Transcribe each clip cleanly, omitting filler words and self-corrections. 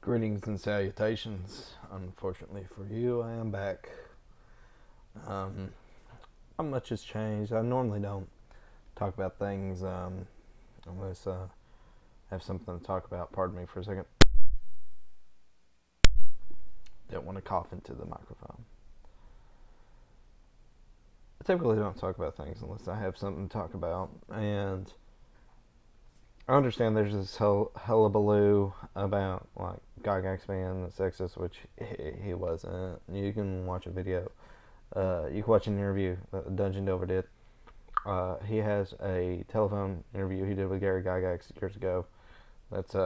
Greetings and salutations. Unfortunately for you, I am back. Um, Not much has changed. I normally don't talk about things unless I have something to talk about. Pardon me for a second. Don't want to cough into the microphone. I typically don't talk about things unless I have something to talk about. And I understand there's this hullabaloo about like Gygax being sexist, which he wasn't. You can watch a video. You can watch an interview that Dungeon Delver did. He has a telephone interview he did with Gary Gygax years ago. That's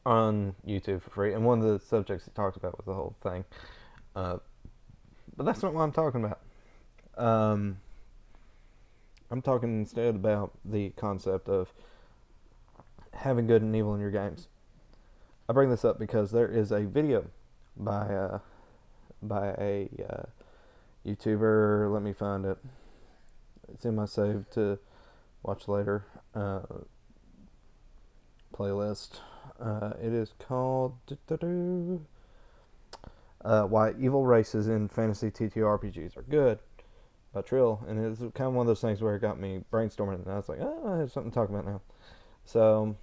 on YouTube for free. And one of the subjects he talked about was the whole thing. But that's not what I'm talking about. I'm talking instead about the concept of having good and evil in your games. I bring this up because there is a video by a YouTuber. Let me find it. It's in my save to watch later playlist. It is called Why Evil Races in Fantasy TTRPGs Are Good by Trill, and it's kind of one of those things where it got me brainstorming, and I was like, I have something to talk about now. So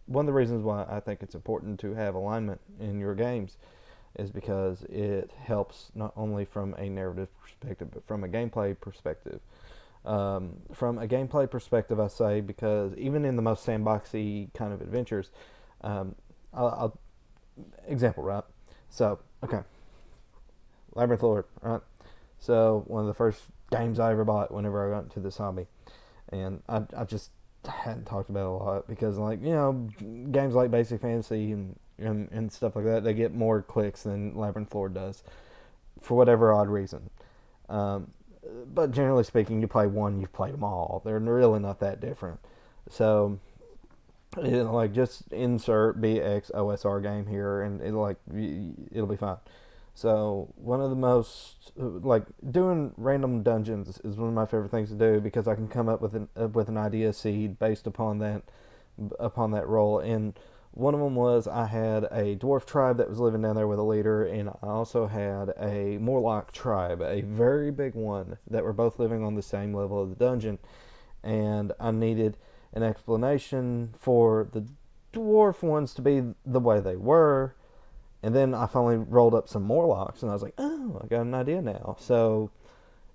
one of the reasons why I think it's important to have alignment in your games is because it helps not only from a narrative perspective, but from a gameplay perspective. From a gameplay perspective, I say, because even in the most sandboxy kind of adventures, I'll example, right? So, okay, Labyrinth Lord, right? So, one of the first games I ever bought whenever I got into this hobby, and I just hadn't talked about it a lot because, like, games like Basic Fantasy and stuff like that, they get more clicks than Labyrinth Lord does for whatever odd reason. But generally speaking, you play one, you've played them all. They're really not that different. So, just insert BX OSR game here, and it'll be fine. So one of the most doing random dungeons is one of my favorite things to do because I can come up with an idea seed based upon that role. And one of them was I had a dwarf tribe that was living down there with a leader, and I also had a Morlock tribe, a very big one, that were both living on the same level of the dungeon. And I needed an explanation for the dwarf ones to be the way they were. And then I finally rolled up some Morlocks, and I was like, oh, I got an idea now. So,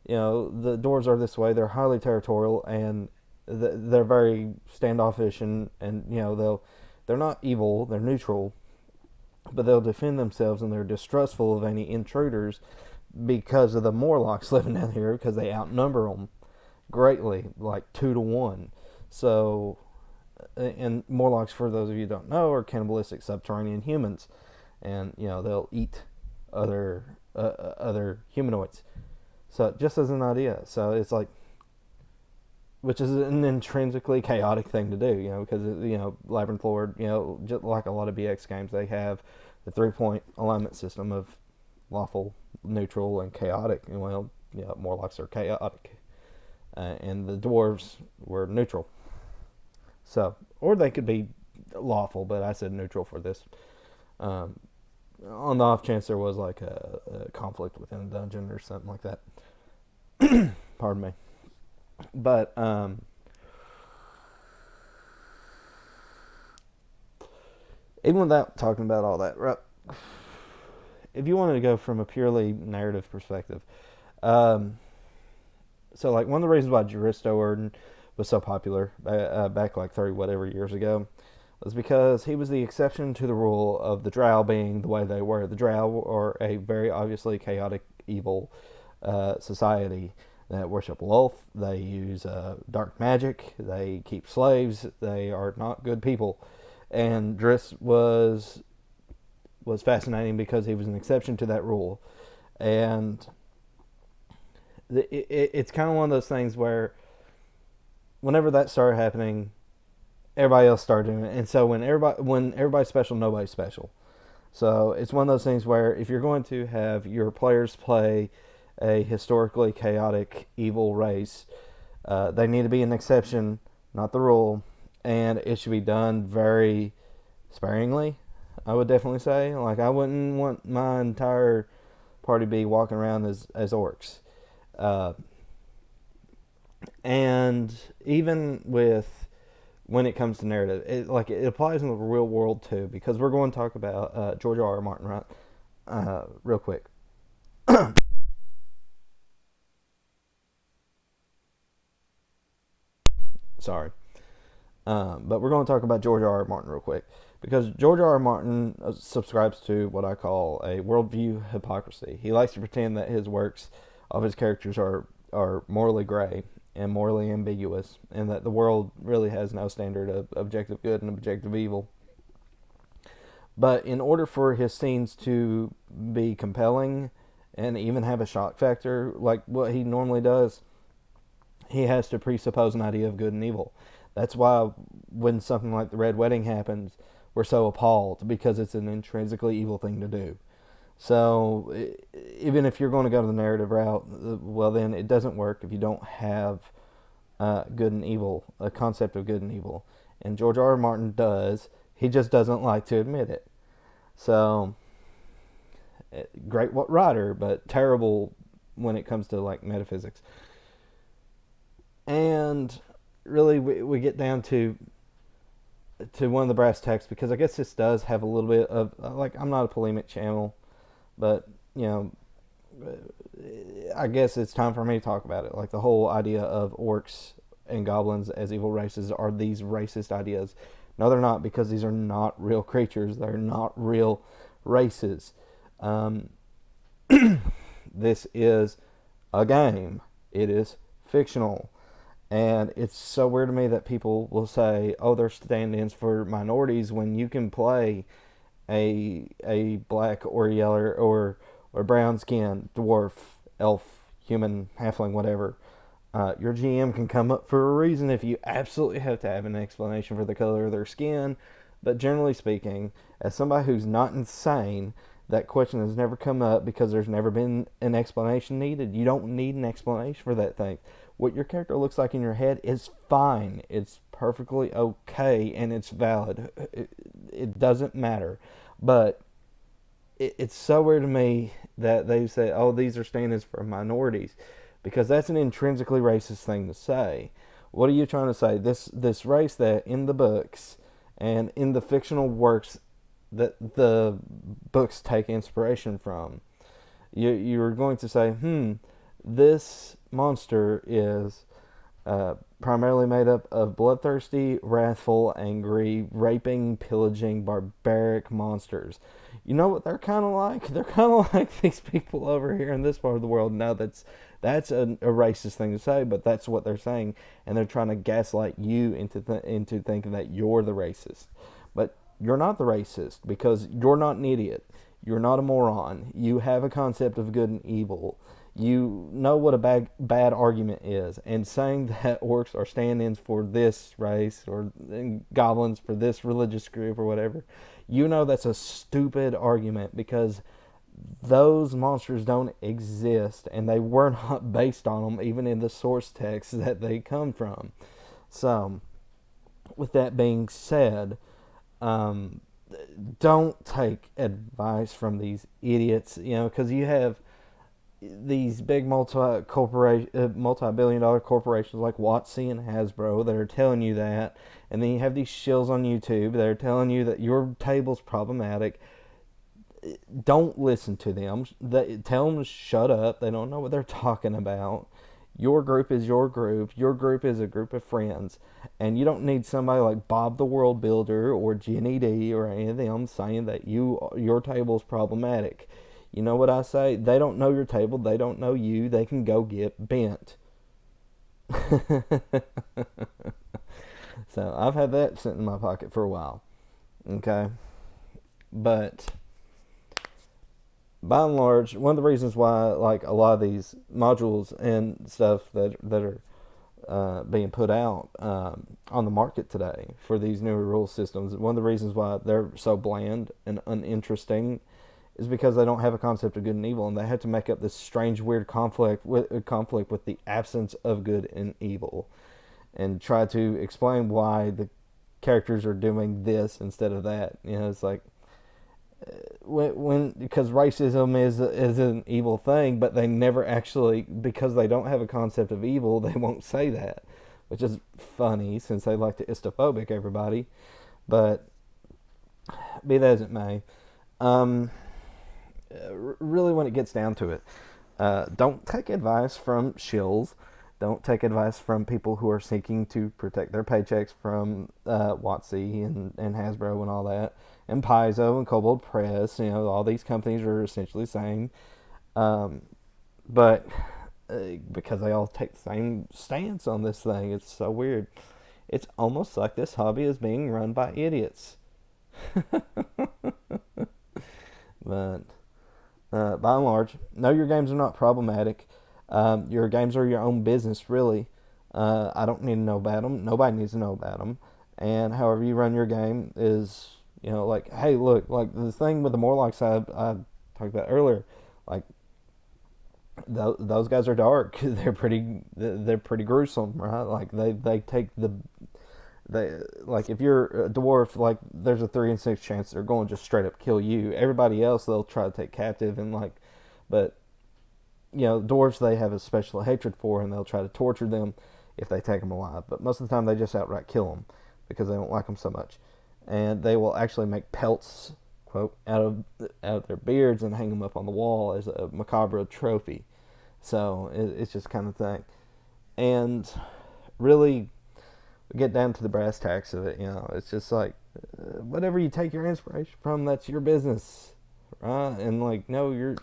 the dwarves are this way. They're highly territorial, and they're very standoffish, and they're not evil. They're neutral, but they'll defend themselves, and they're distrustful of any intruders because of the Morlocks living down here, because they outnumber them greatly, like 2-1. So, and Morlocks, for those of you who don't know, are cannibalistic subterranean humans. And they'll eat other humanoids. So just as an idea, so it's like, which is an intrinsically chaotic thing to do, because Labyrinth Lord, just like a lot of BX games, they have the 3-point alignment system of lawful, neutral, and chaotic. And Morlocks are chaotic, and the dwarves were neutral. So, or they could be lawful, but I said neutral for this. On the off chance there was like a conflict within a dungeon or something like that. Pardon me. But even without talking about all that, right, if you wanted to go from a purely narrative perspective, so like one of the reasons why Juristo Erden was so popular back like 30 whatever years ago was because he was the exception to the rule of the Drow being the way they were. The Drow are a very obviously chaotic, evil society that worship Lolth. They use dark magic. They keep slaves. They are not good people. And Driss was fascinating because he was an exception to that rule. And it's kind of one of those things where whenever that started happening, everybody else started doing it, and so when everybody's special, nobody's special. So it's one of those things where if you're going to have your players play a historically chaotic, evil race, they need to be an exception, not the rule, and it should be done very sparingly. I would definitely say. Like, I wouldn't want my entire party be walking around as orcs. Uh, and even with when it comes to narrative, it applies in the real world too, because we're going to talk about George R. R. Martin, right? Real quick. Sorry. But we're going to talk about George R. R. Martin real quick, because George R. R. Martin subscribes to what I call a worldview hypocrisy. He likes to pretend that his works of his characters are morally gray and morally ambiguous, and that the world really has no standard of objective good and objective evil. But in order for his scenes to be compelling and even have a shock factor, like what he normally does, he has to presuppose an idea of good and evil. That's why when something like the Red Wedding happens, we're so appalled, because it's an intrinsically evil thing to do. So even if you're going to go to the narrative route, well, then it doesn't work if you don't have good and evil, a concept of good and evil. And George R. R. Martin does. He just doesn't like to admit it. So great writer, but terrible when it comes to like metaphysics. And really, we get down to one of the brass tacks, because I guess this does have a little bit of like, I'm not a polemic channel, but you know, I guess it's time for me to talk about it. Like, the whole idea of orcs and goblins as evil races are these racist ideas. No, they're not, because these are not real creatures. They're not real races. Um, this is a game. It is fictional. And it's so weird to me that people will say, "Oh, they're stand-ins for minorities," when you can play a black or yellow or brown skin dwarf, elf, human, halfling, whatever. Your GM can come up for a reason if you absolutely have to have an explanation for the color of their skin. But generally speaking, as somebody who's not insane, that question has never come up, because there's never been an explanation needed. You don't need an explanation for that thing. What your character looks like in your head is fine. It's perfectly okay, and it's valid. It doesn't matter. But it's so weird to me that they say, "Oh, these are stand-ins for minorities," because that's an intrinsically racist thing to say. What are you trying to say? This race that in the books and in the fictional works that the books take inspiration from, you're going to say, this monster is primarily made up of bloodthirsty, wrathful, angry, raping, pillaging, barbaric monsters. You know what they're kind of like? They're kind of like these people over here in this part of the world. Now, that's a racist thing to say, but that's what they're saying, and they're trying to gaslight you into thinking that you're the racist. But you're not the racist, because you're not an idiot. You're not a moron. You have a concept of good and evil. You know what a bad argument is, and saying that orcs are stand-ins for this race, or goblins for this religious group or whatever, you know that's a stupid argument, because those monsters don't exist, and they were not based on them even in the source text that they come from. So, with that being said, um, don't take advice from these idiots, because you have these big multi-billion dollar corporations like WotC and Hasbro that are telling you that, and then you have these shills on YouTube that are telling you that your table's problematic. Don't listen to them. Tell them to shut up. They don't know what they're talking about. Your group is your group. Your group is a group of friends. And you don't need somebody like Bob the World Builder or Jenny D or any of them saying that your table's problematic. You know what I say? They don't know your table. They don't know you. They can go get bent. So I've had that sitting in my pocket for a while. Okay? But by and large, one of the reasons why like a lot of these modules and stuff that are being put out on the market today for these newer rule systems, one of the reasons why they're so bland and uninteresting is because they don't have a concept of good and evil, and they have to make up this strange, weird conflict with the absence of good and evil, and try to explain why the characters are doing this instead of that. It's like, when because racism is an evil thing, but they never actually, because they don't have a concept of evil, they won't say that, which is funny since they like to istophobic everybody. But be that as it may, um, really when it gets down to it, don't take advice from shills. Don't take advice from people who are seeking to protect their paychecks from WotC and Hasbro and all that, and Paizo and Kobold Press. You know, all these companies are essentially saying, but because they all take the same stance on this thing, it's so weird. It's almost like this hobby is being run by idiots. But by and large, no, your games are not problematic. Your games are your own business, really. I don't need to know about them. Nobody needs to know about them. And however you run your game is, like, hey, look, like the thing with the Morlocks I talked about earlier, like those guys are dark. They're pretty gruesome, right? Like they take they like if you're a dwarf, like there's a 3 in 6 chance they're going to just straight up kill you. Everybody else they'll try to take captive and like, but dwarves they have a special hatred for, and they'll try to torture them if they take them alive. But most of the time they just outright kill them because they don't like them so much, and they will actually make pelts, quote, out of their beards and hang them up on the wall as a macabre trophy. So it's just kind of thing, and really get down to the brass tacks of it. It's just like whatever you take your inspiration from, that's your business, right? And like, no,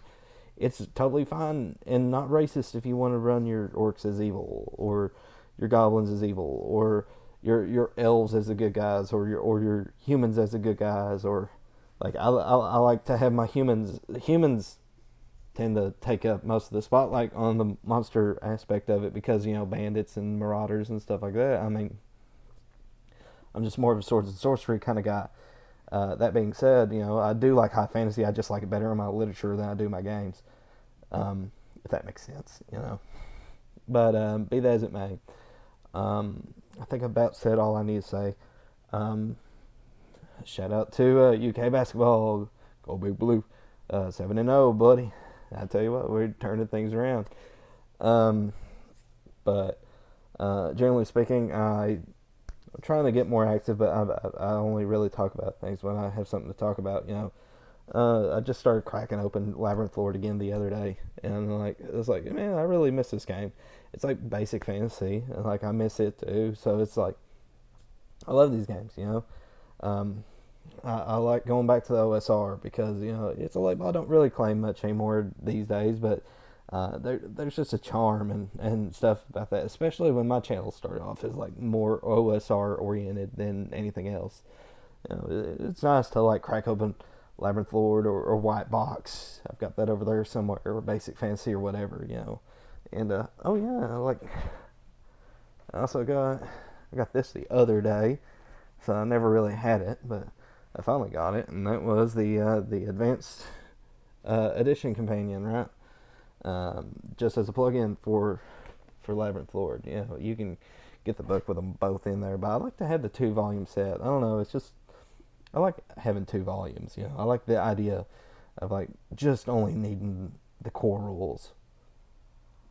it's totally fine and not racist if you want to run your orcs as evil, or your goblins as evil, or your elves as the good guys, or your humans as the good guys, or like I like to have my humans tend to take up most of the spotlight on the monster aspect of it because bandits and marauders and stuff like that. I mean, I'm just more of a swords and sorcery kind of guy. That being said, I do like high fantasy. I just like it better in my literature than I do my games. If that makes sense. But be that as it may, I think I've about said all I need to say. Shout out to UK basketball. Go Big Blue. 7-0, buddy. I tell you what, we're turning things around. But generally speaking, I'm trying to get more active, but I only really talk about things when I have something to talk about. I just started cracking open Labyrinth Lord again the other day, and like it was like, man, I really miss this game. It's like basic fantasy, and like I miss it too. So it's like I love these games. I like going back to the OSR because it's a label I don't really claim much anymore these days, but there's just a charm and stuff about that, especially when my channel started off as like more OSR oriented than anything else. It's nice to like crack open Labyrinth Lord or White Box. I've got that over there somewhere, or Basic Fantasy or whatever, And oh yeah, like I also got this the other day, so I never really had it, but I finally got it, and that was the Advanced Edition companion, right? Just as a plug-in for Labyrinth Lord. You can get the book with them both in there, but I like to have the 2-volume set. I don't know, it's just I like having 2 volumes. I like the idea of like just only needing the core rules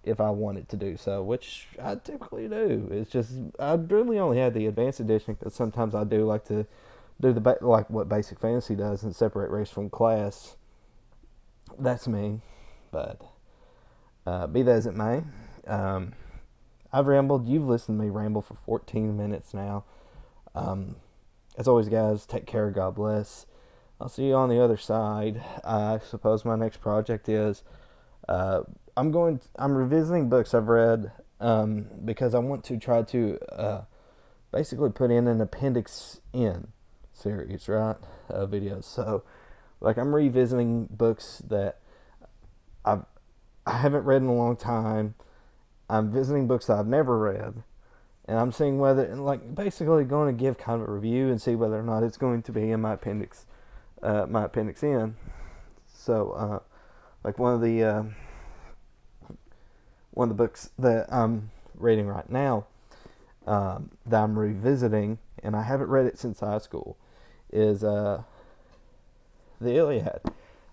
if I wanted to do so, which I typically do. It's just I really only had the Advanced Edition because sometimes I do like to do like what Basic Fantasy does and separate race from class. That's me, but be that as it may, I've rambled. You've listened to me ramble for 14 minutes now. As always, guys, take care. God bless. I'll see you on the other side. I suppose my next project is I'm revisiting books I've read because I want to try to basically put in an appendix in series, right? Videos. So, like, I'm revisiting books that I haven't read in a long time. I'm visiting books that I've never read. And I'm seeing whether, and like, basically going to give kind of a review and see whether or not it's going to be in my appendix in. So, like one of the books that I'm reading right now, that I'm revisiting, and I haven't read it since high school, is the the Iliad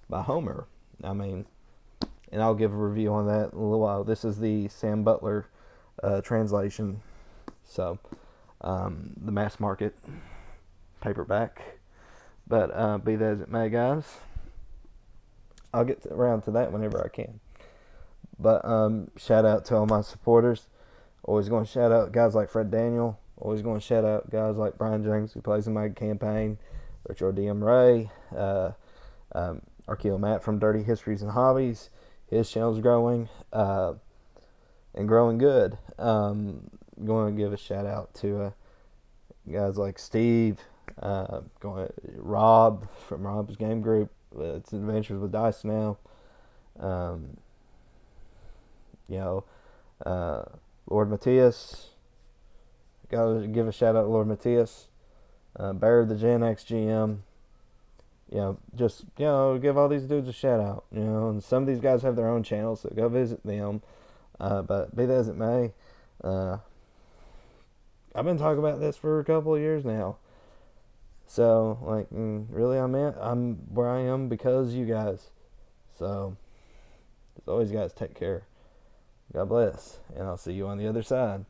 by Homer. I mean, and I'll give a review on that in a little while. This is the Sam Butler translation. So, the mass market paperback. But be that as it may, guys, I'll get around to that whenever I can. But shout out to all my supporters. Always going to shout out guys like Fred Daniel. Always going to shout out guys like Brian James, who plays in my campaign. Richard DM Ray. Arkeo Matt from Dirty Histories and Hobbies. His channel's growing. And growing good. Going to give a shout out to guys like Steve. Rob from Rob's Game Group. It's Adventures with Dice now. Lord Matthias. Gotta give a shout out to Lord Matthias. Bear the Gen X GM. Give all these dudes a shout out. And some of these guys have their own channels, so go visit them. But be that as it may, I've been talking about this for a couple of years now. So, really, I'm where I am because you guys. So, as always, guys, take care. God bless, and I'll see you on the other side.